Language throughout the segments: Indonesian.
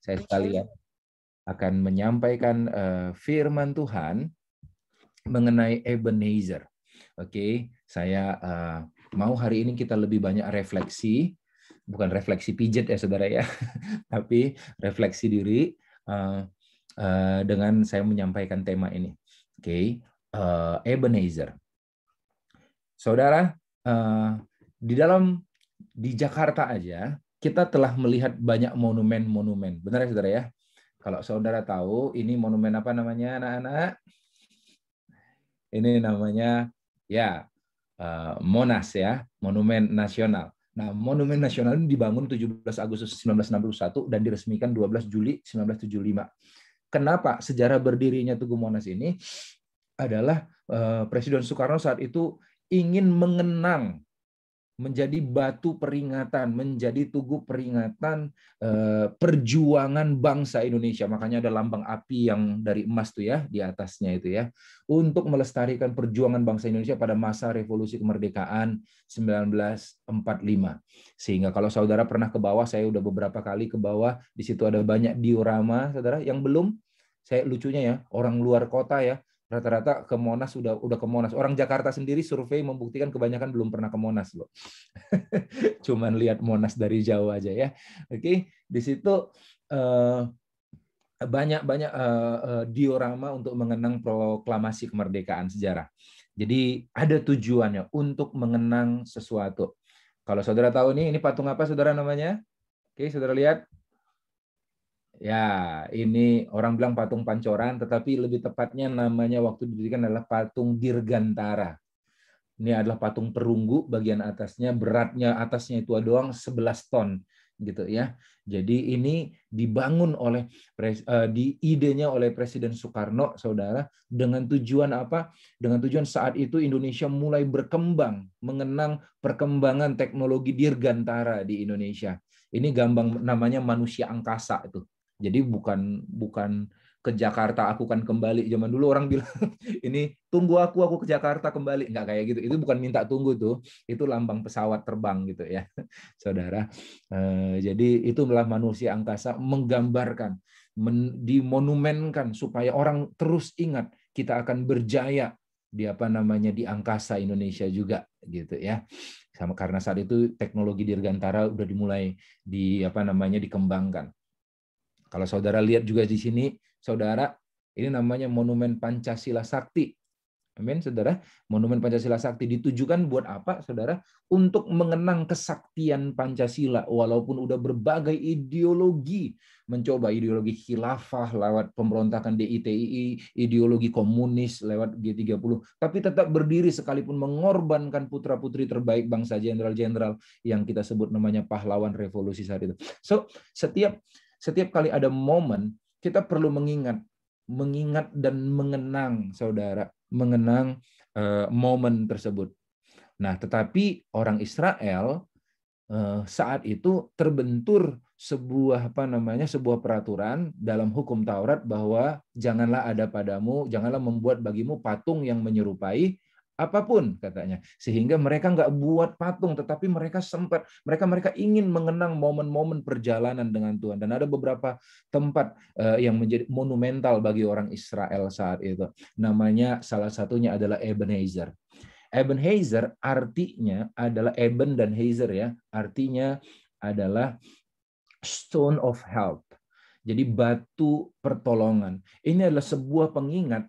saya sekalian akan menyampaikan firman Tuhan mengenai Ebenezer. Oke, saya mau hari ini kita lebih banyak refleksi, bukan refleksi pijet ya saudara ya, tapi refleksi diri dengan saya menyampaikan tema ini. Oke, Ebenezer. Saudara, di Jakarta aja kita telah melihat banyak monumen-monumen. Benar ya saudara ya? Kalau saudara tahu ini monumen apa namanya anak-anak? Ini namanya ya Monas ya, Monumen Nasional. Nah, Monumen Nasional ini dibangun 17 Agustus 1961 dan diresmikan 12 Juli 1975. Kenapa sejarah berdirinya Tugu Monas ini adalah Presiden Soekarno saat itu ingin mengenang, menjadi batu peringatan, menjadi tugu peringatan perjuangan bangsa Indonesia. Makanya ada lambang api yang dari emas tuh ya di atasnya itu ya, untuk melestarikan perjuangan bangsa Indonesia pada masa revolusi kemerdekaan 1945. Sehingga kalau saudara pernah ke bawah, saya udah beberapa kali ke bawah, di situ ada banyak diorama, saudara. Yang belum, saya lucunya ya, orang luar kota ya, rata-rata ke Monas udah ke Monas. Orang Jakarta sendiri survei membuktikan kebanyakan belum pernah ke Monas loh. Cuman lihat Monas dari jauh aja ya. Oke, di situ banyak diorama untuk mengenang proklamasi kemerdekaan sejarah. Jadi ada tujuannya untuk mengenang sesuatu. Kalau saudara tahu nih, ini patung apa saudara namanya? Oke, saudara lihat. Ya, ini orang bilang patung Pancoran, tetapi lebih tepatnya namanya waktu didirikan adalah patung Dirgantara. Ini adalah patung perunggu, bagian atasnya, beratnya atasnya itu doang 11 ton gitu ya. Jadi ini dibangun oleh idenya oleh Presiden Soekarno, saudara, dengan tujuan apa? Dengan tujuan saat itu Indonesia mulai berkembang, mengenang perkembangan teknologi Dirgantara di Indonesia. Ini gampang namanya manusia angkasa itu. Jadi bukan ke Jakarta aku kan kembali. Zaman dulu orang bilang ini tunggu aku ke Jakarta kembali. Nggak kayak gitu. Itu bukan minta tunggu tuh. Itu lambang pesawat terbang gitu ya, saudara. Jadi itulah manusia angkasa menggambarkan, dimonumenkan supaya orang terus ingat kita akan berjaya di di angkasa Indonesia juga gitu ya. Sama karena saat itu teknologi Dirgantara udah dimulai dikembangkan. Kalau saudara lihat juga di sini, saudara, ini namanya Monumen Pancasila Sakti. Amin, saudara. Monumen Pancasila Sakti ditujukan buat apa, saudara? Untuk mengenang kesaktian Pancasila, walaupun udah berbagai ideologi, mencoba ideologi khilafah lewat pemberontakan DITII, ideologi komunis lewat G30, tapi tetap berdiri sekalipun mengorbankan putra-putri terbaik bangsa, jenderal-jenderal yang kita sebut namanya pahlawan revolusi saat itu. So, setiap kali ada momen, kita perlu mengingat dan mengenang, saudara, mengenang momen tersebut. Nah, tetapi orang Israel saat itu terbentur sebuah sebuah peraturan dalam hukum Taurat bahwa janganlah membuat bagimu patung yang menyerupai apapun, katanya, sehingga mereka nggak buat patung, tetapi mereka ingin mengenang momen-momen perjalanan dengan Tuhan. Dan ada beberapa tempat yang menjadi monumental bagi orang Israel saat itu. Namanya salah satunya adalah Ebenezer. Ebenezer artinya adalah Eben dan Hazer ya, artinya adalah stone of help. Jadi batu pertolongan. Ini adalah sebuah pengingat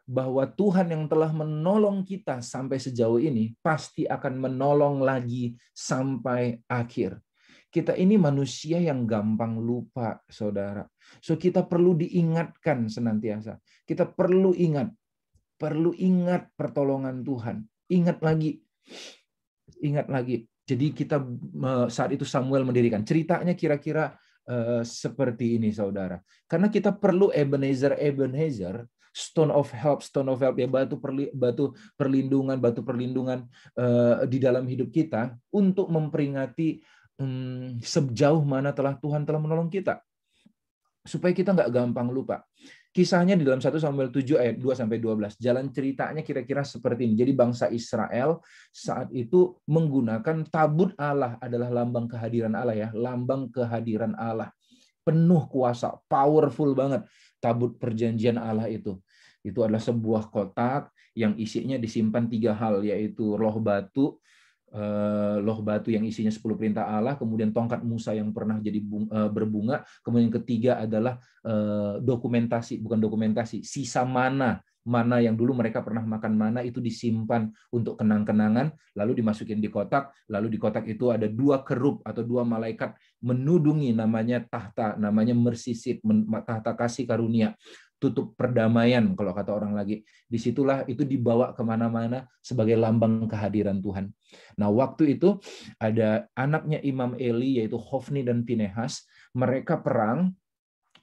bahwa Tuhan yang telah menolong kita sampai sejauh ini pasti akan menolong lagi sampai akhir. Kita ini manusia yang gampang lupa, saudara. So kita perlu diingatkan senantiasa. Kita perlu ingat pertolongan Tuhan. Ingat lagi. Jadi kita saat itu Samuel mendirikan. Ceritanya kira-kira seperti ini, saudara. Karena kita perlu Ebenezer, stone of help ya, batu perlindungan di dalam hidup kita untuk memperingati sejauh mana Tuhan telah menolong kita, supaya kita nggak gampang lupa. Kisahnya di dalam 1 Samuel 7 ayat 2-12. Jalan ceritanya kira-kira seperti ini. Jadi bangsa Israel saat itu menggunakan tabut Allah, adalah lambang kehadiran Allah ya, lambang kehadiran Allah. penuh kuasa, powerful banget. Tabut perjanjian Allah itu. Itu adalah sebuah kotak yang isinya disimpan 3 hal, yaitu loh batu yang isinya 10 perintah Allah, kemudian tongkat Musa yang pernah jadi berbunga, kemudian ketiga adalah sisa mana yang dulu mereka pernah makan mana, itu disimpan untuk kenang-kenangan, lalu dimasukin di kotak, lalu di kotak itu ada 2 kerub atau 2 malaikat menudungi, namanya tahta, namanya mercy seat, tahta kasih karunia, tutup perdamaian kalau kata orang lagi. Disitulah itu dibawa kemana-mana sebagai lambang kehadiran Tuhan. Nah, waktu itu ada anaknya Imam Eli, yaitu Hofni dan Pinehas. Mereka perang,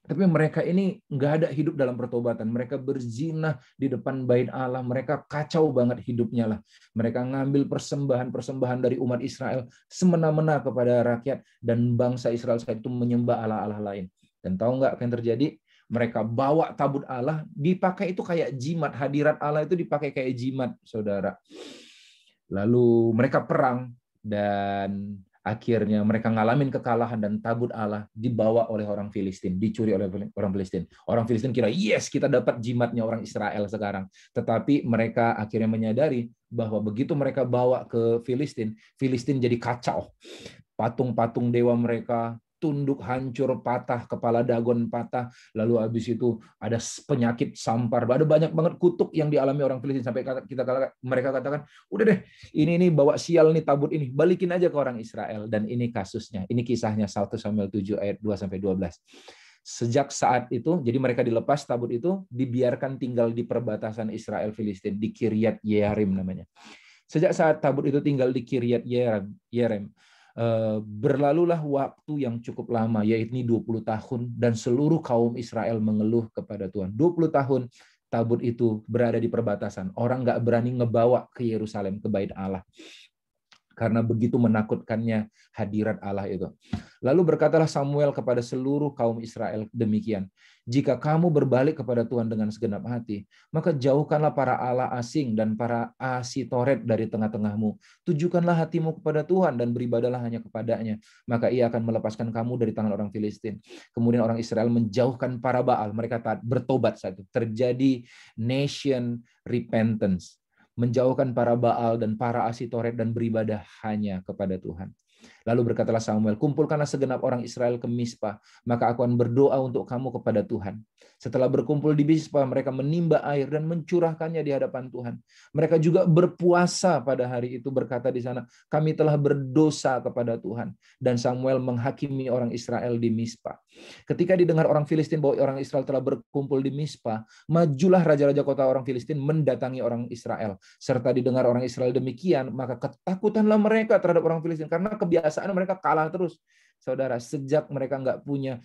tapi mereka ini nggak ada hidup dalam pertobatan. Mereka berzina di depan bait Allah. Mereka kacau banget hidupnya lah. Mereka ngambil persembahan-persembahan dari umat Israel semena-mena kepada rakyat, dan bangsa Israel saat itu menyembah Allah-Allah lain. Dan tahu nggak apa yang terjadi? Mereka bawa tabut Allah, dipakai itu kayak jimat. Hadirat Allah itu dipakai kayak jimat, saudara. Lalu mereka perang, dan akhirnya mereka ngalamin kekalahan, dan tabut Allah dibawa oleh orang Filistin, dicuri oleh orang Filistin. Orang Filistin kira, yes, kita dapat jimatnya orang Israel sekarang. Tetapi mereka akhirnya menyadari bahwa begitu mereka bawa ke Filistin, Filistin jadi kacau. Patung-patung dewa mereka tunduk, hancur, patah, kepala Dagon patah, lalu habis itu ada penyakit sampar, ada banyak banget kutuk yang dialami orang Filistin, sampai mereka katakan, udah deh, ini bawa sial nih tabut ini, balikin aja ke orang Israel. Dan ini kasusnya, ini kisahnya 1 Samuel 7 ayat 2-12. Sejak saat itu, jadi mereka dilepas, tabut itu dibiarkan tinggal di perbatasan Israel Filistin, di Kiryat Yearim namanya. Sejak saat tabut itu tinggal di Kiryat Yearim, berlalulah waktu yang cukup lama, yaitu 20 tahun, dan seluruh kaum Israel mengeluh kepada Tuhan. 20 tahun tabut itu berada di perbatasan. Orang nggak berani ngebawa ke Yerusalem, ke bait Allah, karena begitu menakutkannya hadirat Allah itu. Lalu berkatalah Samuel kepada seluruh kaum Israel demikian, jika kamu berbalik kepada Tuhan dengan segenap hati, maka jauhkanlah para Allah asing dan para Asitoret dari tengah-tengahmu. Tujukanlah hatimu kepada Tuhan dan beribadalah hanya kepadanya. Maka ia akan melepaskan kamu dari tangan orang Filistin. Kemudian orang Israel menjauhkan para Baal. Mereka bertobat saat itu. Terjadi nation repentance. Menjauhkan para Baal dan para Asitoret dan beribadah hanya kepada Tuhan. Lalu berkatalah Samuel, kumpulkanlah segenap orang Israel ke Mispa, maka aku akan berdoa untuk kamu kepada Tuhan. Setelah berkumpul di Mispa, mereka menimba air dan mencurahkannya di hadapan Tuhan. Mereka juga berpuasa pada hari itu, berkata di sana, kami telah berdosa kepada Tuhan. Dan Samuel menghakimi orang Israel di Mispa. Ketika didengar orang Filistin bahwa orang Israel telah berkumpul di Mispa, majulah raja-raja kota orang Filistin mendatangi orang Israel. Serta didengar orang Israel demikian, maka ketakutanlah mereka terhadap orang Filistin, karena kebiasaan mereka kalah terus. Saudara, sejak mereka nggak punya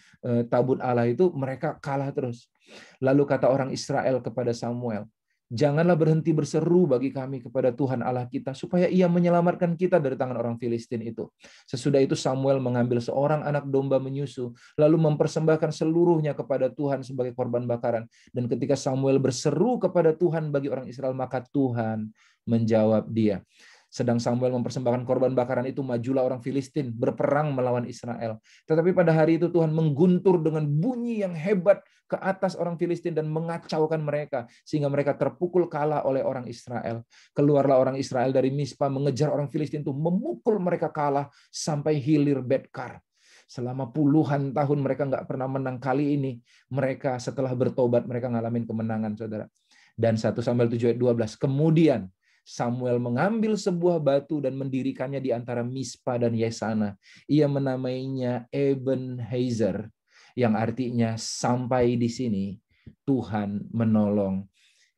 tabut Allah itu, mereka kalah terus. Lalu kata orang Israel kepada Samuel, janganlah berhenti berseru bagi kami kepada Tuhan Allah kita, supaya ia menyelamatkan kita dari tangan orang Filistin itu. Sesudah itu Samuel mengambil seorang anak domba menyusu, lalu mempersembahkan seluruhnya kepada Tuhan sebagai korban bakaran. Dan ketika Samuel berseru kepada Tuhan bagi orang Israel, maka Tuhan menjawab dia. Sedang Samuel mempersembahkan korban bakaran itu, majulah orang Filistin berperang melawan Israel. Tetapi pada hari itu Tuhan mengguntur dengan bunyi yang hebat ke atas orang Filistin dan mengacaukan mereka, sehingga mereka terpukul kalah oleh orang Israel. Keluarlah orang Israel dari Mispa mengejar orang Filistin itu, memukul mereka kalah sampai hilir Betkar. Selama puluhan tahun mereka nggak pernah menang. Kali ini mereka setelah bertobat, mereka ngalamin kemenangan, saudara. Dan 1 Samuel 7 ayat 12, kemudian Samuel mengambil sebuah batu dan mendirikannya di antara Mispa dan Yesana. Ia menamainya Ebenezer, yang artinya sampai di sini Tuhan menolong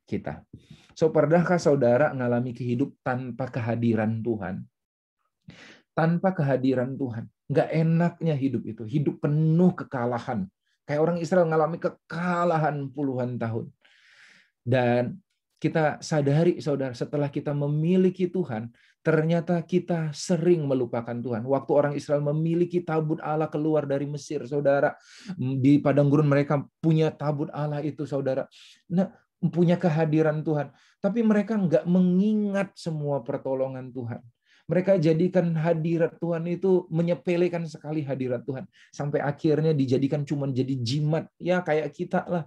kita. So, pernahkah saudara mengalami kehidupan tanpa kehadiran Tuhan? Tanpa kehadiran Tuhan. Nggak enaknya hidup itu. Hidup penuh kekalahan. Kayak orang Israel mengalami kekalahan puluhan tahun. Dan kita sadari, saudara, setelah kita memiliki Tuhan, ternyata kita sering melupakan Tuhan. Waktu orang Israel memiliki tabut Allah keluar dari Mesir, saudara, di padang gurun mereka punya tabut Allah itu, saudara. Nah, punya kehadiran Tuhan. Tapi mereka nggak mengingat semua pertolongan Tuhan. Mereka jadikan hadirat Tuhan itu, menyepelekan sekali hadirat Tuhan. Sampai akhirnya dijadikan cuma jadi jimat. Ya kayak kita lah.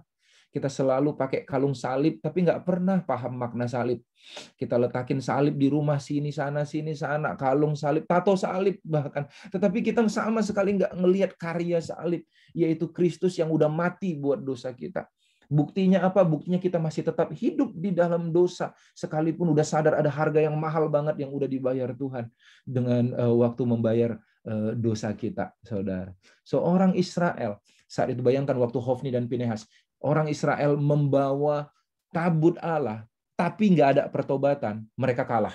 Kita selalu pakai kalung salib, tapi nggak pernah paham makna salib. Kita letakin salib di rumah sini sana, kalung salib, tato salib bahkan. Tetapi kita sama sekali nggak ngelihat karya salib, yaitu Kristus yang udah mati buat dosa kita. Buktinya apa? Buktinya kita masih tetap hidup di dalam dosa, sekalipun udah sadar ada harga yang mahal banget yang udah dibayar Tuhan dengan waktu membayar dosa kita, saudara. Seorang Israel saat itu, bayangkan waktu Hofni dan Pinehas, orang Israel membawa tabut Allah, tapi nggak ada pertobatan, mereka kalah.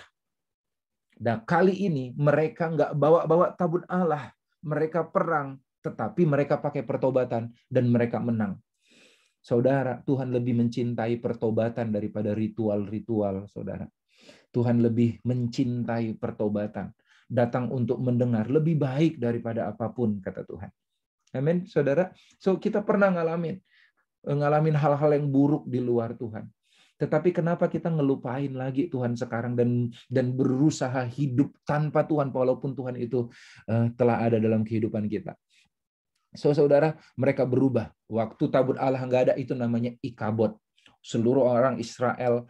Nah, kali ini mereka nggak bawa-bawa tabut Allah, mereka perang, tetapi mereka pakai pertobatan dan mereka menang. Saudara, Tuhan lebih mencintai pertobatan daripada ritual-ritual, saudara. Tuhan lebih mencintai pertobatan. Datang untuk mendengar lebih baik daripada apapun, kata Tuhan. Amin, saudara. So, kita pernah ngalamin hal-hal yang buruk di luar Tuhan. Tetapi kenapa kita ngelupain lagi Tuhan sekarang dan berusaha hidup tanpa Tuhan walaupun Tuhan itu telah ada dalam kehidupan kita. So, saudara, mereka berubah. Waktu tabut Allah nggak ada, itu namanya Ikabod. Seluruh orang Israel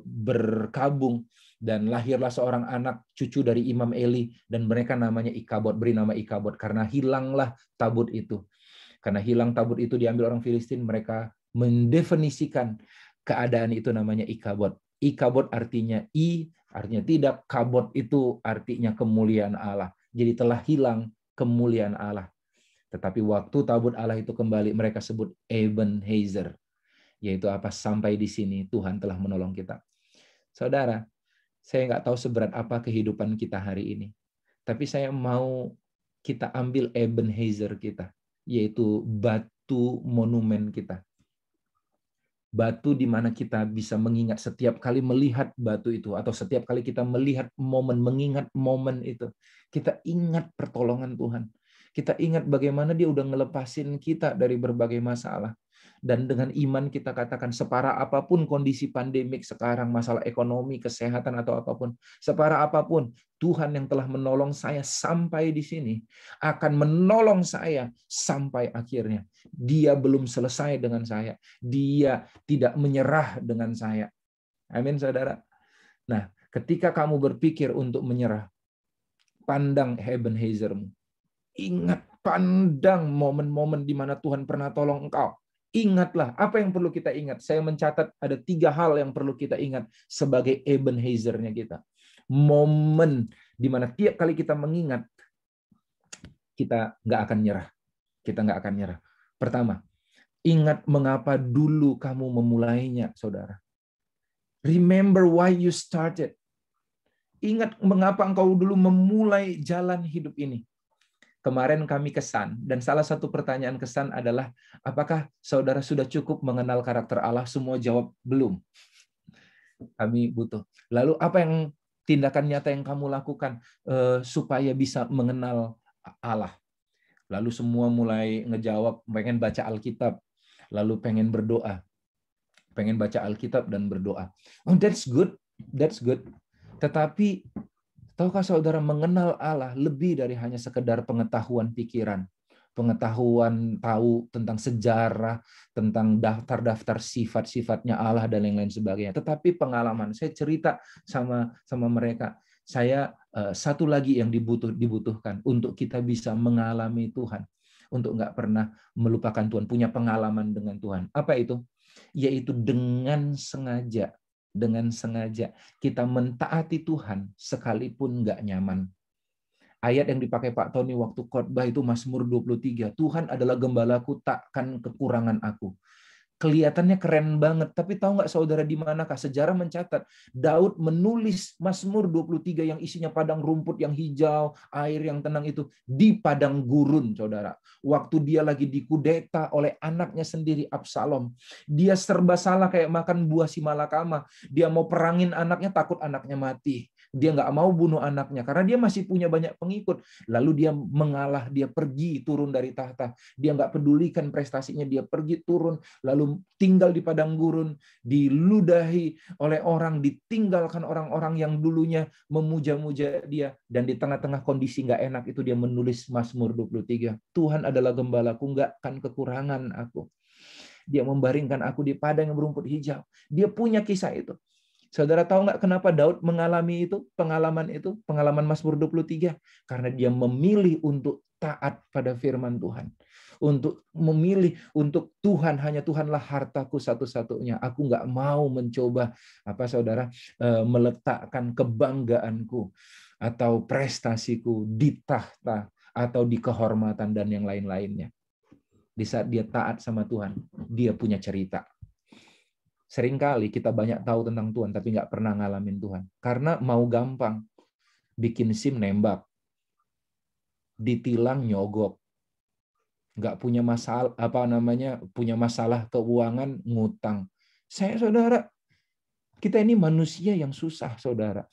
berkabung dan lahirlah seorang anak cucu dari Imam Eli dan mereka namanya Ikabod, beri nama Ikabod karena hilanglah tabut itu. Karena hilang tabut itu diambil orang Filistin, mereka mendefinisikan keadaan itu namanya Ikabod. Ikabod artinya artinya tidak, kabod itu artinya kemuliaan Allah. Jadi telah hilang kemuliaan Allah. Tetapi waktu tabut Allah itu kembali, mereka sebut Ebenezer. Yaitu apa? Sampai di sini Tuhan telah menolong kita. Saudara, saya nggak tahu seberat apa kehidupan kita hari ini. Tapi saya mau kita ambil Ebenezer kita, yaitu batu monumen kita. Batu di mana kita bisa mengingat setiap kali melihat batu itu, atau setiap kali kita melihat mengingat momen itu, kita ingat pertolongan Tuhan. Kita ingat bagaimana Dia udah ngelepasin kita dari berbagai masalah. Dan dengan iman kita katakan, separah apapun kondisi pandemik sekarang, masalah ekonomi, kesehatan, atau apapun, separah apapun, Tuhan yang telah menolong saya sampai di sini akan menolong saya sampai akhirnya. Dia belum selesai dengan saya. Dia tidak menyerah dengan saya. Amin, saudara. Nah, ketika kamu berpikir untuk menyerah, pandang Ebenezermu. Ingat, pandang momen-momen di mana Tuhan pernah tolong engkau. Ingatlah, apa yang perlu kita ingat? Saya mencatat ada 3 hal yang perlu kita ingat sebagai Ebenezer-nya kita. Momen di mana tiap kali kita mengingat, kita nggak akan nyerah. Kita nggak akan nyerah. Pertama, ingat mengapa dulu kamu memulainya, saudara. Remember why you started. Ingat mengapa engkau dulu memulai jalan hidup ini. Kemarin kami kesan, dan salah satu pertanyaan kesan adalah, apakah saudara sudah cukup mengenal karakter Allah? Semua jawab, belum. Kami butuh. Lalu apa yang tindakan nyata yang kamu lakukan supaya bisa mengenal Allah? Lalu semua mulai ngejawab, pengen baca Alkitab, lalu pengen berdoa. Pengen baca Alkitab dan berdoa. Oh, that's good. That's good. Tetapi tahukah saudara, mengenal Allah lebih dari hanya sekedar pengetahuan pikiran, pengetahuan tahu tentang sejarah, tentang daftar-daftar sifat-sifatnya Allah dan lain-lain sebagainya. Tetapi pengalaman, saya cerita sama mereka, saya satu lagi yang dibutuhkan untuk kita bisa mengalami Tuhan, untuk nggak pernah melupakan Tuhan, punya pengalaman dengan Tuhan. Apa itu? Yaitu dengan sengaja kita mentaati Tuhan sekalipun nggak nyaman. Ayat yang dipakai Pak Tony waktu khotbah itu Mazmur 23. Tuhan adalah gembalaku, takkan kekurangan aku. Kelihatannya keren banget, tapi tahu nggak saudara di manakah sejarah mencatat Daud menulis Mazmur 23 yang isinya padang rumput yang hijau, air yang tenang itu di padang gurun, saudara. Waktu dia lagi dikudeta oleh anaknya sendiri Absalom, dia serba salah kayak makan buah si malakama. Dia mau perangin anaknya, takut anaknya mati. Dia nggak mau bunuh anaknya karena dia masih punya banyak pengikut. Lalu dia mengalah, dia pergi turun dari tahta. Dia nggak pedulikan prestasinya, dia pergi turun, lalu tinggal di padang gurun, diludahi oleh orang, ditinggalkan orang-orang yang dulunya memuja-muja dia. Dan di tengah-tengah kondisi nggak enak itu dia menulis Mazmur 23. Tuhan adalah gembalaku, nggak akan kekurangan aku. Dia membaringkan aku di padang yang berumput hijau. Dia punya kisah itu. Saudara tahu nggak kenapa Daud mengalami itu, pengalaman Mazmur 23? Karena dia memilih untuk taat pada firman Tuhan. Untuk memilih untuk Tuhan, hanya Tuhanlah hartaku satu-satunya. Aku nggak mau mencoba saudara, meletakkan kebanggaanku atau prestasiku di tahta atau di kehormatan dan yang lain-lainnya. Di saat dia taat sama Tuhan, dia punya cerita. Seringkali kita banyak tahu tentang Tuhan, tapi nggak pernah ngalamin Tuhan. Karena mau gampang, bikin SIM nembak, ditilang nyogok, nggak punya masalah punya masalah keuangan ngutang. Saudara, kita ini manusia yang susah, saudara.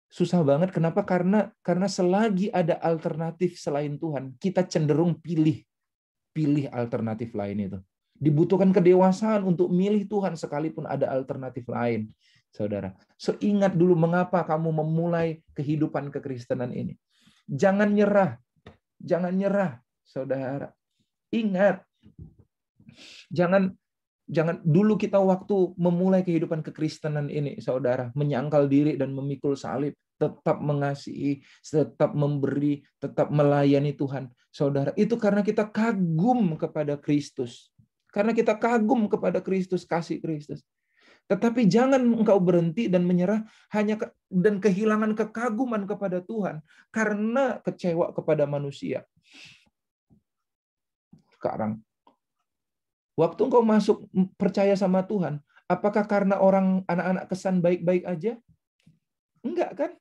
Susah banget. Kenapa? Karena selagi ada alternatif selain Tuhan, kita cenderung pilih alternatif lain itu. Dibutuhkan kedewasaan untuk milih Tuhan sekalipun ada alternatif lain, saudara. So ingat dulu mengapa kamu memulai kehidupan kekristenan ini. Jangan nyerah, saudara. Ingat, jangan dulu kita waktu memulai kehidupan kekristenan ini, saudara, menyangkal diri dan memikul salib, tetap mengasihi, tetap memberi, tetap melayani Tuhan. Saudara, itu karena kita kagum kepada Kristus. Karena kita kagum kepada Kristus, kasih Kristus. Tetapi jangan engkau berhenti dan menyerah dan kehilangan kekaguman kepada Tuhan karena kecewa kepada manusia. Sekarang, waktu engkau masuk percaya sama Tuhan, apakah karena anak-anak kesan baik-baik aja? Enggak kan?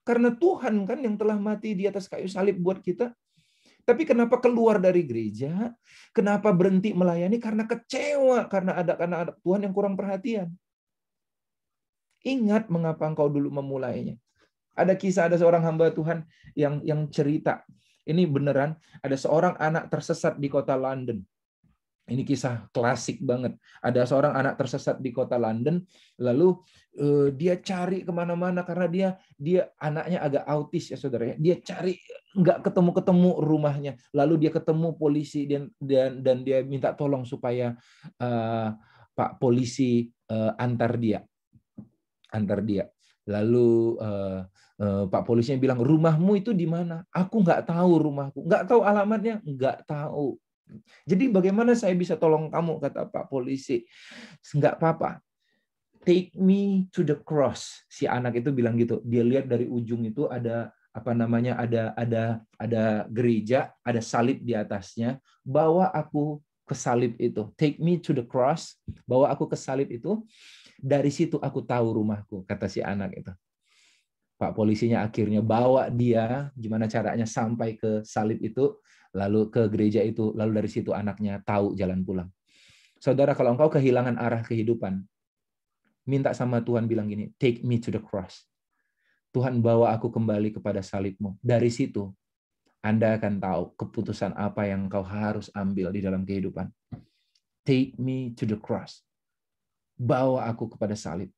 Karena Tuhan kan yang telah mati di atas kayu salib buat kita. Tapi kenapa keluar dari gereja? Kenapa berhenti melayani? Karena kecewa, karena ada anak-anak Tuhan yang kurang perhatian. Ingat mengapa engkau dulu memulainya. Ada seorang hamba Tuhan yang cerita. Ini beneran, ada seorang anak tersesat di kota London. Ini kisah klasik banget. Ada seorang anak tersesat di kota London, lalu dia cari kemana-mana karena dia anaknya agak autis ya saudara. Dia cari nggak ketemu rumahnya. Lalu dia ketemu polisi dan dia minta tolong supaya Pak polisi antar dia. Lalu Pak polisinya bilang, rumahmu itu di mana? Aku nggak tahu rumahku, nggak tahu alamatnya, nggak tahu. Jadi bagaimana saya bisa tolong kamu, kata Pak polisi. Enggak apa-apa. Take me to the cross. Si anak itu bilang gitu. Dia lihat dari ujung itu ada ada gereja, ada salib di atasnya. Bawa aku ke salib itu. Take me to the cross. Bawa aku ke salib itu. Dari situ aku tahu rumahku, kata si anak itu. Pak polisinya akhirnya bawa dia, gimana caranya sampai ke salib itu, lalu ke gereja itu, lalu dari situ anaknya tahu jalan pulang. Saudara, kalau engkau kehilangan arah kehidupan, minta sama Tuhan, bilang gini, take me to the cross. Tuhan, bawa aku kembali kepada salibmu. Dari situ, Anda akan tahu keputusan apa yang engkau harus ambil di dalam kehidupan. Take me to the cross. Bawa aku kepada salib.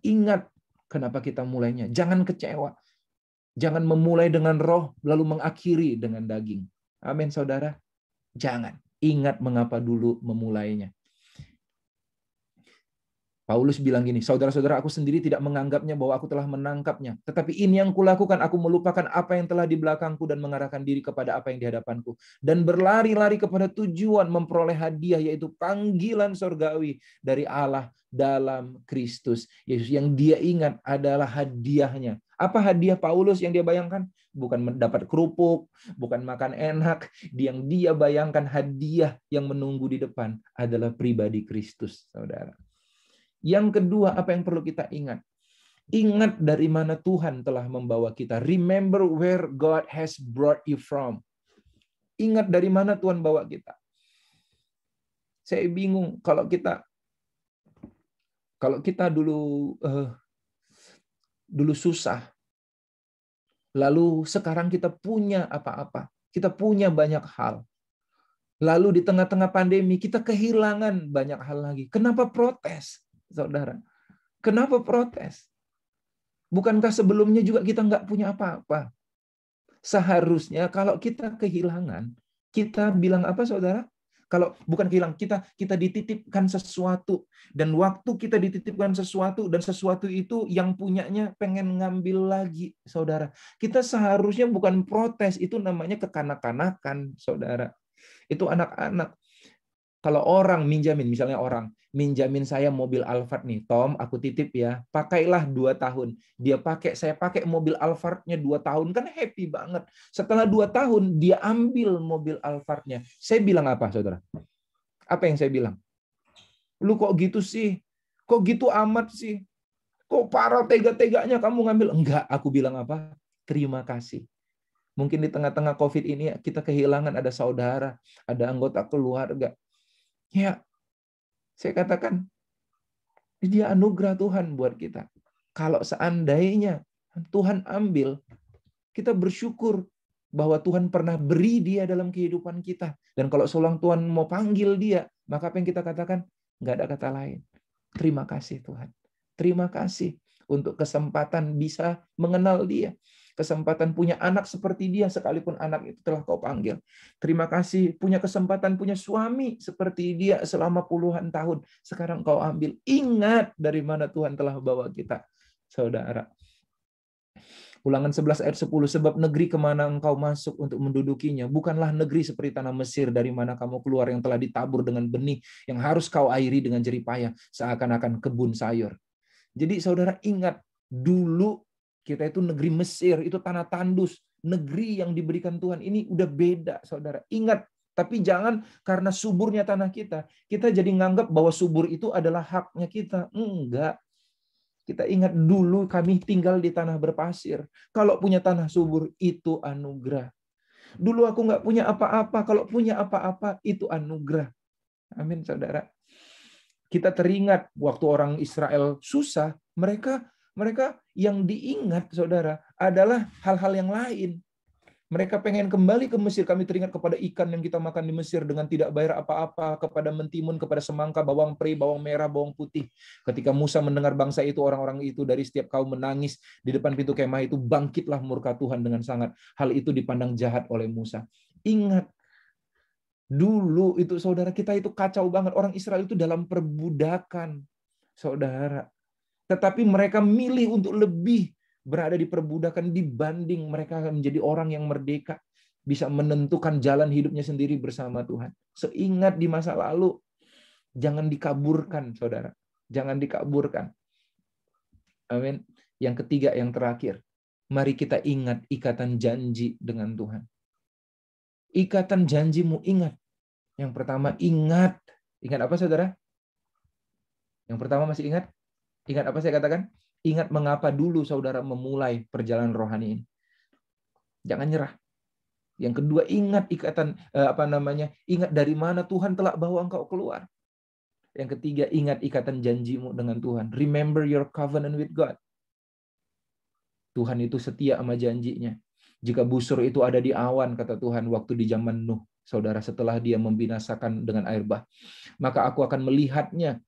Ingat kenapa kita mulainya. Jangan kecewa. Jangan memulai dengan roh, lalu mengakhiri dengan daging. Amin, saudara. Jangan. Ingat mengapa dulu memulainya. Paulus bilang gini, saudara-saudara, aku sendiri tidak menganggapnya bahwa aku telah menangkapnya. Tetapi ini yang kulakukan, aku melupakan apa yang telah di belakangku dan mengarahkan diri kepada apa yang di hadapanku. Dan berlari-lari kepada tujuan memperoleh hadiah, yaitu panggilan surgawi dari Allah dalam Kristus Yesus. Yang dia ingat adalah hadiahnya. Apa hadiah Paulus yang dia bayangkan? Bukan mendapat kerupuk, bukan makan enak. Yang dia bayangkan hadiah yang menunggu di depan adalah pribadi Kristus, saudara. Yang kedua, apa yang perlu kita ingat? Ingat dari mana Tuhan telah membawa kita. Remember where God has brought you from. Ingat dari mana Tuhan bawa kita. Saya bingung kalau kita dulu Dulu susah. Lalu sekarang kita punya apa-apa. Kita punya banyak hal. Lalu di tengah-tengah pandemi kita kehilangan banyak hal lagi. Kenapa protes, saudara? Kenapa protes? Bukankah sebelumnya juga kita nggak punya apa-apa? Seharusnya kalau kita kehilangan, kita bilang apa, saudara? Kalau bukan kehilangan, kita dititipkan sesuatu, dan waktu kita dititipkan sesuatu dan sesuatu itu yang punyanya pengen ngambil lagi, saudara. Kita seharusnya bukan protes, itu namanya kekanak-kanakan, saudara. Itu anak-anak. Kalau orang minjamin, misalnya orang minjamin saya mobil Alphard nih, Tom, aku titip ya, pakailah 2 tahun. Dia pakai, saya pakai mobil Alphardnya 2 tahun, kan happy banget. Setelah 2 tahun, dia ambil mobil Alphardnya. Saya bilang apa, saudara? Apa yang saya bilang? Lu kok gitu sih? Kok gitu amat sih? Kok parah tega-teganya kamu ngambil? Enggak, aku bilang apa? Terima kasih. Mungkin di tengah-tengah COVID ini kita kehilangan ada saudara, ada anggota keluarga. Ya, saya katakan, dia anugerah Tuhan buat kita. Kalau seandainya Tuhan ambil, kita bersyukur bahwa Tuhan pernah beri dia dalam kehidupan kita. Dan kalau seorang Tuhan mau panggil dia, maka apa yang kita katakan? Nggak ada kata lain. Terima kasih Tuhan. Terima kasih untuk kesempatan bisa mengenal dia. Kesempatan punya anak seperti dia, sekalipun anak itu telah kau panggil. Terima kasih punya kesempatan punya suami seperti dia selama puluhan tahun. Sekarang kau ambil. Ingat dari mana Tuhan telah bawa kita, saudara. Ulangan 11 ayat 10, sebab negeri kemana engkau masuk untuk mendudukinya, bukanlah negeri seperti tanah Mesir dari mana kamu keluar yang telah ditabur dengan benih, yang harus kau airi dengan jerih payah, seakan-akan kebun sayur. Jadi saudara ingat, dulu kita itu negeri Mesir, itu tanah tandus. Negeri yang diberikan Tuhan ini udah beda, saudara. Ingat, tapi jangan karena suburnya tanah kita jadi nganggap bahwa subur itu adalah haknya kita. Enggak. Kita ingat dulu kami tinggal di tanah berpasir. Kalau punya tanah subur, itu anugerah. Dulu aku nggak punya apa-apa. Kalau punya apa-apa, itu anugerah. Amin, saudara. Kita teringat waktu orang Israel susah, mereka yang diingat, saudara, adalah hal-hal yang lain. Mereka pengen kembali ke Mesir. Kami teringat kepada ikan yang kita makan di Mesir dengan tidak bayar apa-apa, kepada mentimun, kepada semangka, bawang peri, bawang merah, bawang putih. Ketika Musa mendengar bangsa itu, orang-orang itu dari setiap kaum menangis di depan pintu kemah itu, bangkitlah murka Tuhan dengan sangat. Hal itu dipandang jahat oleh Musa. Ingat, dulu itu saudara, kita itu kacau banget. Orang Israel itu dalam perbudakan, saudara. Tetapi mereka milih untuk lebih berada di perbudakan dibanding mereka menjadi orang yang merdeka, bisa menentukan jalan hidupnya sendiri bersama Tuhan. Seingat di masa lalu, jangan dikaburkan, saudara. Jangan dikaburkan. Amin. Yang ketiga, yang terakhir, mari kita ingat ikatan janji dengan Tuhan. Ikatan janjimu, ingat. Yang pertama, ingat. Ingat apa, saudara? Yang pertama masih ingat? Ingat apa saya katakan? Ingat mengapa dulu saudara memulai perjalanan rohani ini. Jangan nyerah. Yang kedua, ingat ikatan ingat dari mana Tuhan telah bawa engkau keluar. Yang ketiga, ingat ikatan janjimu dengan Tuhan. Remember your covenant with God. Tuhan itu setia sama janjinya. Jika busur itu ada di awan, kata Tuhan, waktu di zaman Nuh, saudara, setelah dia membinasakan dengan air bah, maka aku akan melihatnya,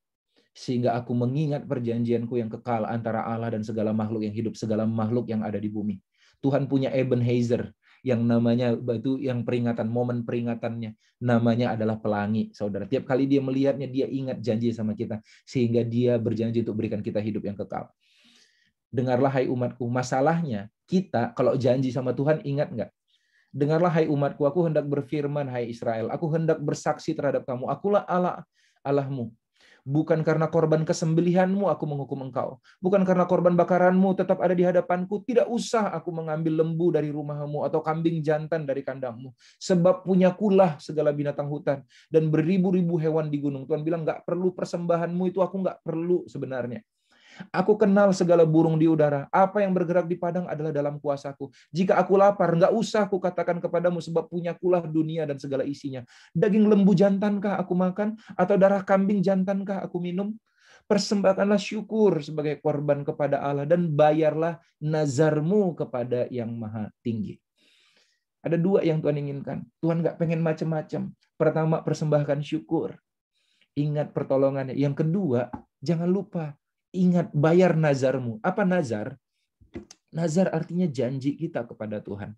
sehingga aku mengingat perjanjianku yang kekal antara Allah dan segala makhluk yang hidup, segala makhluk yang ada di bumi. Tuhan punya Ebenezer, yang namanya batu yang peringatan, momen peringatannya namanya adalah pelangi, saudara. Tiap kali dia melihatnya, dia ingat janji sama kita, sehingga dia berjanji untuk berikan kita hidup yang kekal. Dengarlah hai umatku, masalahnya kita kalau janji sama Tuhan, ingat nggak? Dengarlah hai umatku, aku hendak berfirman hai Israel, aku hendak bersaksi terhadap kamu, akulah Allah Allahmu. Bukan karena korban kesembelihanmu aku menghukum engkau. Bukan karena korban bakaranmu tetap ada di hadapanku. Tidak usah aku mengambil lembu dari rumahmu atau kambing jantan dari kandangmu. Sebab punyakulah segala binatang hutan dan beribu-ribu hewan di gunung. Tuhan bilang nggak perlu persembahanmu itu, aku nggak perlu sebenarnya. Aku kenal segala burung di udara. Apa yang bergerak di padang adalah dalam kuasaku. Jika aku lapar, nggak usah aku katakan kepadamu, sebab punyakulah dunia dan segala isinya. Daging lembu jantankah aku makan? Atau darah kambing jantankah aku minum? Persembahkanlah syukur sebagai korban kepada Allah dan bayarlah nazarmu kepada Yang Maha Tinggi. Ada dua yang Tuhan inginkan. Tuhan nggak pengen macam-macam. Pertama, persembahkan syukur. Ingat pertolongannya. Yang kedua, jangan lupa ingat bayar nazarmu. Apa nazar? Nazar artinya janji kita kepada Tuhan.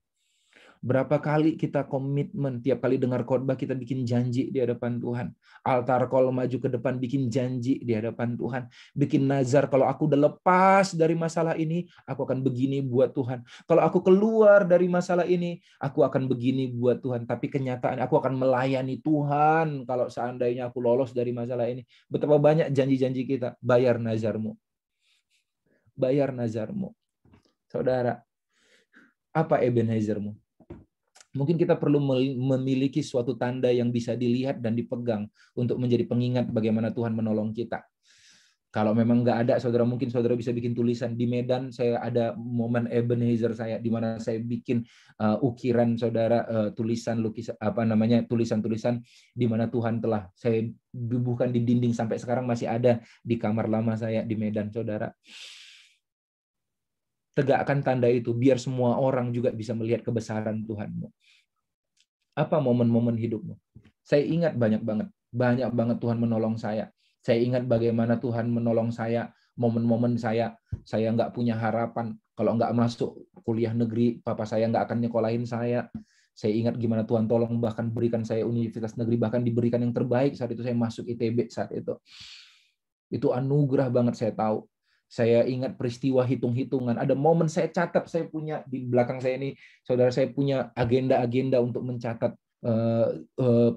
Berapa kali kita komitmen, tiap kali dengar khotbah kita bikin janji di hadapan Tuhan. Altar call maju ke depan bikin janji di hadapan Tuhan. Bikin nazar, kalau aku udah lepas dari masalah ini, aku akan begini buat Tuhan. Kalau aku keluar dari masalah ini, aku akan begini buat Tuhan. Tapi kenyataan aku akan melayani Tuhan kalau seandainya aku lolos dari masalah ini. Betapa banyak janji-janji kita. Bayar nazarmu. Bayar nazarmu. Saudara, apa Ebenezermu? Mungkin kita perlu memiliki suatu tanda yang bisa dilihat dan dipegang untuk menjadi pengingat bagaimana Tuhan menolong kita. Kalau memang nggak ada, saudara, mungkin saudara bisa bikin tulisan. Di Medan saya ada momen Ebenezer saya, di mana saya bikin ukiran saudara, tulisan lukisan tulisan-tulisan di mana Tuhan telah saya bubuhkan di dinding, sampai sekarang masih ada di kamar lama saya di Medan, saudara. Tegakkan tanda itu biar semua orang juga bisa melihat kebesaran Tuhanmu. Apa momen-momen hidupmu? Saya ingat banyak banget Tuhan menolong saya. Saya ingat bagaimana Tuhan menolong saya, momen-momen saya nggak punya harapan. Kalau nggak masuk kuliah negeri, papa saya nggak akan nyekolahin saya. Saya ingat gimana Tuhan tolong bahkan berikan saya universitas negeri, bahkan diberikan yang terbaik saat itu saya masuk ITB saat itu. Itu anugerah banget, saya tahu. Saya ingat peristiwa hitung-hitungan. Ada momen saya catat, saya punya di belakang saya ini, saudara, saya punya agenda-agenda untuk mencatat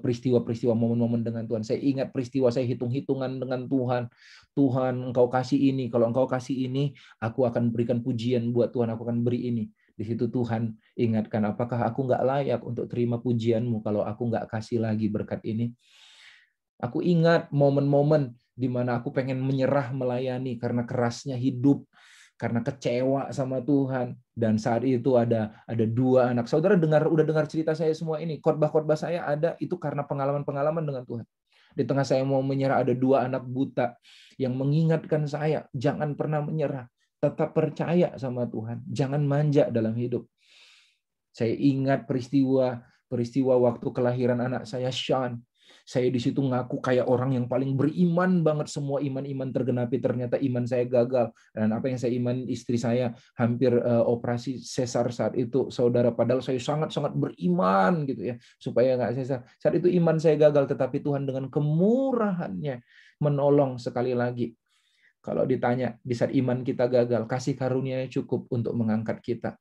peristiwa-peristiwa, momen-momen dengan Tuhan. Saya ingat peristiwa saya hitung-hitungan dengan Tuhan. Tuhan, Engkau kasih ini. Kalau Engkau kasih ini, aku akan berikan pujian buat Tuhan. Aku akan beri ini. Di situ Tuhan ingatkan, apakah aku nggak layak untuk terima pujianmu kalau aku nggak kasih lagi berkat ini? Aku ingat momen-momen di mana aku pengen menyerah melayani karena kerasnya hidup, karena kecewa sama Tuhan. Dan saat itu ada dua anak. Saudara udah dengar cerita saya semua ini. Khotbah-khotbah saya ada itu karena pengalaman-pengalaman dengan Tuhan. Di tengah saya mau menyerah, ada dua anak buta yang mengingatkan saya, jangan pernah menyerah. Tetap percaya sama Tuhan. Jangan manja dalam hidup. Saya ingat peristiwa waktu kelahiran anak saya, Sean. Saya di situ ngaku kayak orang yang paling beriman banget, semua iman-iman tergenapi, ternyata iman saya gagal. Dan apa yang saya iman, istri saya hampir operasi sesar saat itu, saudara, padahal saya sangat-sangat beriman gitu ya, supaya nggak sesar. Saat itu iman saya gagal, tetapi Tuhan dengan kemurahannya menolong sekali lagi. Kalau ditanya di saat iman kita gagal, kasih karunia-Nya cukup untuk mengangkat kita.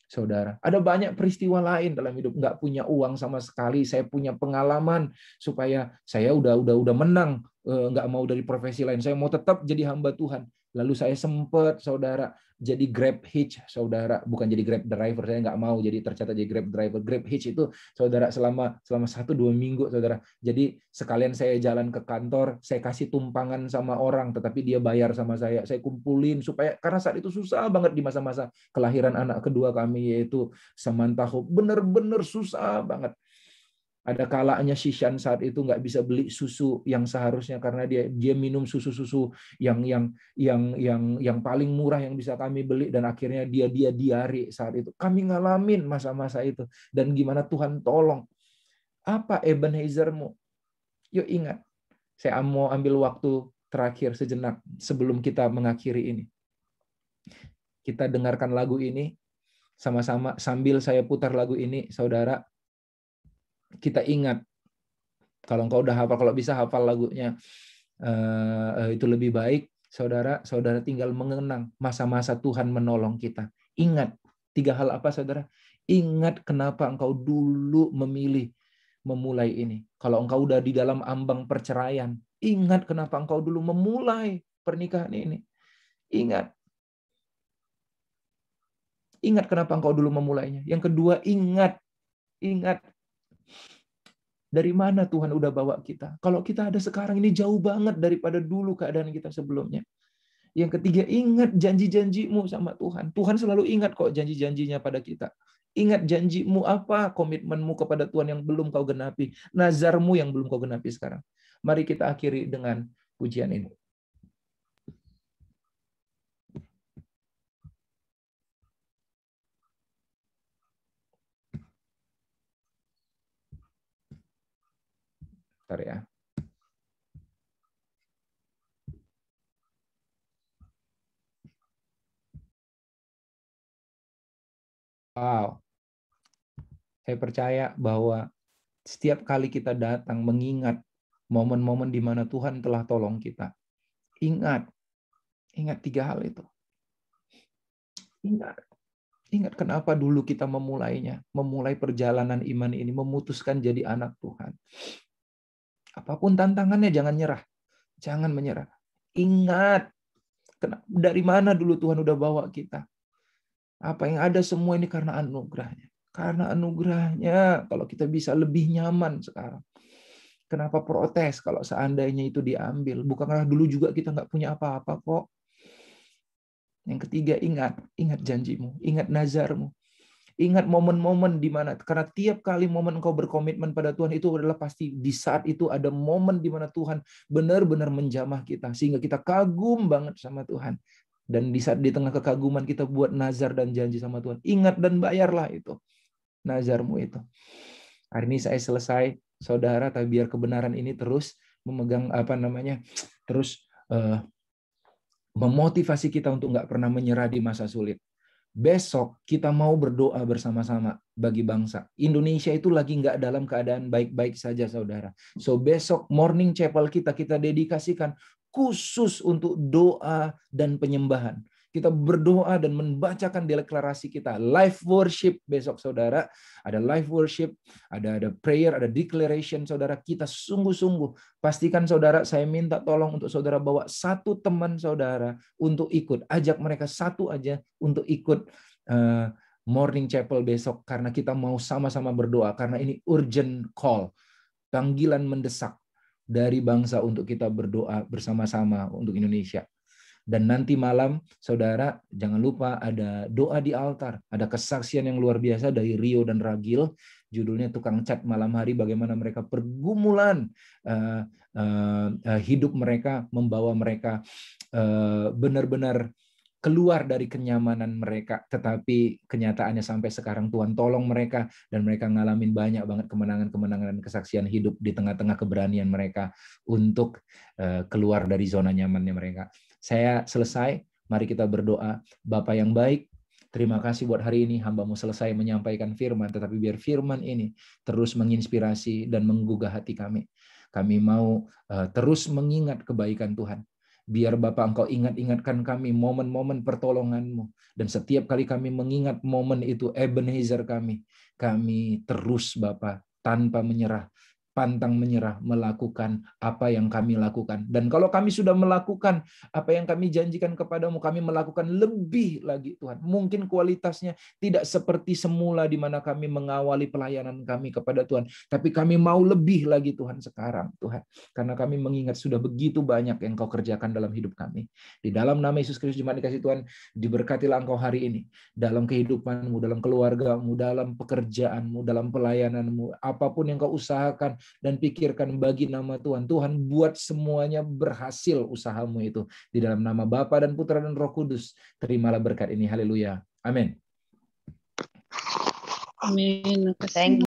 Saudara, ada banyak peristiwa lain dalam hidup. Nggak punya uang sama sekali, saya punya pengalaman supaya saya udah menang, nggak mau dari profesi lain, saya mau tetap jadi hamba Tuhan. Lalu saya sempat, saudara, jadi Grab Hitch, saudara, bukan jadi Grab driver, saya nggak mau jadi tercatat jadi Grab driver. Grab Hitch itu, saudara, selama 1-2 minggu, saudara. Jadi sekalian saya jalan ke kantor, saya kasih tumpangan sama orang, tetapi dia bayar sama saya kumpulin supaya, karena saat itu susah banget di masa-masa kelahiran anak kedua kami, yaitu Samantha Hope. Bener-bener susah banget. Ada kalanya Shishan saat itu nggak bisa beli susu yang seharusnya karena dia minum susu yang paling murah yang bisa kami beli, dan akhirnya dia diare saat itu. Kami ngalamin masa-masa itu, dan gimana Tuhan tolong. Apa Ebenezermu? Yuk ingat. Saya mau ambil waktu terakhir sejenak sebelum kita mengakhiri ini. Kita dengarkan lagu ini sama-sama. Sambil saya putar lagu ini, saudara, kita ingat, kalau engkau udah hafal, kalau bisa hafal lagunya, itu lebih baik. Saudara tinggal mengenang masa-masa Tuhan menolong kita. Ingat 3 hal apa, saudara? Ingat kenapa engkau dulu memilih memulai ini. Kalau engkau udah di dalam ambang perceraian, ingat kenapa engkau dulu memulai pernikahan ini. Ingat kenapa engkau dulu memulainya. Yang kedua, ingat dari mana Tuhan udah bawa kita. Kalau kita ada sekarang ini jauh banget daripada dulu keadaan kita sebelumnya. Yang ketiga, ingat janji-janjimu sama Tuhan. Tuhan selalu ingat kok janji-janjinya pada kita. Ingat janjimu apa, komitmenmu kepada Tuhan yang belum kau genapi, nazarmu yang belum kau genapi sekarang. Mari kita akhiri dengan pujian ini. Bentar ya. Wow. Saya percaya bahwa setiap kali kita datang mengingat momen-momen di mana Tuhan telah tolong kita. Ingat 3 hal itu. Ingat kenapa dulu kita memulai perjalanan iman ini, memutuskan jadi anak Tuhan. Apapun tantangannya, jangan nyerah. Jangan menyerah. Ingat, dari mana dulu Tuhan udah bawa kita. Apa yang ada semua ini karena anugerahnya. Karena anugerahnya, kalau kita bisa lebih nyaman sekarang. Kenapa protes kalau seandainya itu diambil? Bukankah dulu juga kita nggak punya apa-apa kok? Yang ketiga, ingat janjimu, ingat nazarmu. Ingat momen-momen di mana, karena tiap kali momen engkau berkomitmen pada Tuhan itu adalah pasti di saat itu ada momen di mana Tuhan benar-benar menjamah kita sehingga kita kagum banget sama Tuhan. Dan di saat di tengah kekaguman kita buat nazar dan janji sama Tuhan. Ingat dan bayarlah itu nazarmu itu. Hari ini saya selesai, saudara, tapi biar kebenaran ini terus memegang terus memotivasi kita untuk nggak pernah menyerah di masa sulit. Besok kita mau berdoa bersama-sama bagi bangsa. Indonesia itu lagi nggak dalam keadaan baik-baik saja, saudara. So besok morning chapel kita dedikasikan khusus untuk doa dan penyembahan. Kita berdoa dan membacakan deklarasi kita. Live worship besok, saudara. Ada live worship, ada prayer, ada declaration, saudara. Kita sungguh-sungguh. Pastikan, saudara, saya minta tolong untuk saudara bawa satu teman saudara untuk ikut. Ajak mereka satu aja untuk ikut morning chapel besok. Karena kita mau sama-sama berdoa. Karena ini urgent call. Panggilan mendesak dari bangsa untuk kita berdoa bersama-sama untuk Indonesia. Dan nanti malam, saudara, jangan lupa ada doa di altar. Ada kesaksian yang luar biasa dari Rio dan Ragil. Judulnya Tukang Cat Malam Hari, bagaimana mereka pergumulan hidup mereka, membawa mereka benar-benar keluar dari kenyamanan mereka. Tetapi kenyataannya sampai sekarang Tuhan tolong mereka, dan mereka ngalamin banyak banget kemenangan-kemenangan dan kesaksian hidup di tengah-tengah keberanian mereka untuk keluar dari zona nyamannya mereka. Saya selesai, mari kita berdoa. Bapa yang baik, terima kasih buat hari ini, hamba-Mu selesai menyampaikan firman, tetapi biar firman ini terus menginspirasi dan menggugah hati kami. Kami mau terus mengingat kebaikan Tuhan. Biar Bapa Engkau ingatkan kami momen-momen pertolongan-Mu. Dan setiap kali kami mengingat momen itu, Ebenezer kami terus Bapa tanpa menyerah, pantang menyerah melakukan apa yang kami lakukan. Dan kalau kami sudah melakukan apa yang kami janjikan kepadamu, kami melakukan lebih lagi Tuhan. Mungkin kualitasnya tidak seperti semula di mana kami mengawali pelayanan kami kepada Tuhan. Tapi kami mau lebih lagi Tuhan sekarang Tuhan. Karena kami mengingat sudah begitu banyak yang Kau kerjakan dalam hidup kami. Di dalam nama Yesus Kristus jemaat dikasih Tuhan, diberkatilah Engkau hari ini. Dalam kehidupanmu, dalam keluargamu, dalam pekerjaanmu, dalam pelayananmu, apapun yang Kau usahakan dan pikirkan bagi nama Tuhan. Tuhan buat semuanya berhasil usahamu itu. Di dalam nama Bapa dan Putra dan Roh Kudus. Terimalah berkat ini. Haleluya. Amin. Amin. Thank you.